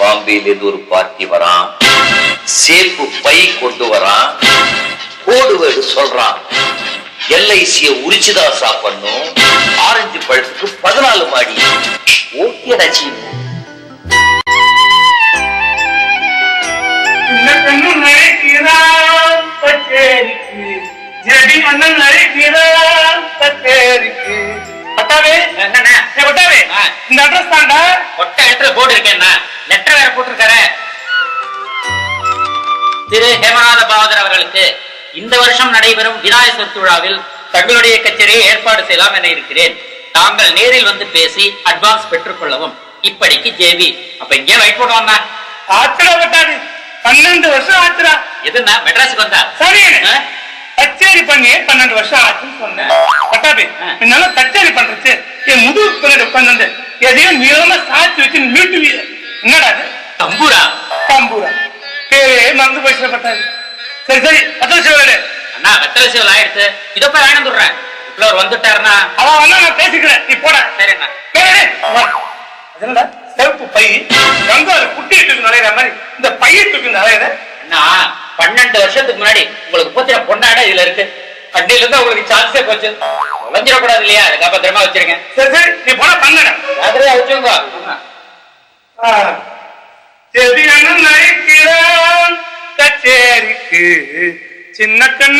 பாம்பேலேருந்து ஒரு பார்ட்டி வரான், சேப்பு பை கொண்டு வரான், கோடு வேடு சொல்றான், எல்ஐசிய உரிச்சுதான் சாப்பிடணும், ஆரஞ்சு பழத்துக்கு 14 மாடி. ஓகே ரஜி. இந்த அட்ரஸ் தாண்டா. ஒட்ட இடத்துல போர்டு இருக்கேன்னா லெட்டர் வேற போட்டிருக்காரு. திரு ஹேமநாத பாவதர் அவர்களுக்கு இந்த வருஷம் நடைபெறும் விநாயகர் சதுர்த்தி விழாவில் தங்களுடைய கச்சேரியை ஏற்பாடு செய்யலாம் என இருக்கிறேன். தாங்கள் நேரில் வந்து பேசி அட்வான்ஸ் பெற்றுக் கொள்ளவும். இப்படிக்கு ஜேவி. அப்ப இங்கே வெயிட் பண்ணுவாங்க. ஆத்திரா பட்டாது. 12 வருஷம் ஆத்திரா. எதுனா மெட்ராஸுக்கு வந்தா சரி. கச்சேரி பண்ணி 12 வருஷம் ஆச்சுன்னு சொன்னேன். பட்டாபி என்னால கச்சேரி பண்றது என் முதுகு பின்னாடி உட்கார்ந்து எதையும் நீளமா சாட்சி வச்சு மீட்டு வீர. என்னடா தம்பூரா? தம்பூரா பேரே மறந்து போயிடுச்சு பட்டாபி. சரி சரி வெத்தலை சிவரு. அண்ணா வெத்தலை சிவல் ஆயிடுச்சு. இதோ போய் வாங்கிட்டு வந்துடுறேன். இவ்வளவு வந்துட்டாருன்னா அவன் வந்தா நான் பேசிக்கிறேன். நீ போட. சரிண்ணா. என்னடா செவப்பு பை கங்காரு குட்டி தூக்கி நுழையிற மாதிரி இந்த பையை தூக்கி நுழையிற. அண்ணா 12 வருஷத்துக்கு முன்னாடி உங்களுக்கு போத்திர பொண்ணாட இதுல இருக்கு. அண்ணில இருந்து உங்களுக்கு சான்ஸே போச்சு. உழைஞ்சிடக்கூடாது இல்லையா? அதுக்கு பத்திரமா வச்சிருக்கேன். சரி சரி நீ போனா பண்ண அதுலயே வச்சுங்க. கச்சேரிக்கு சின்ன கண்ணு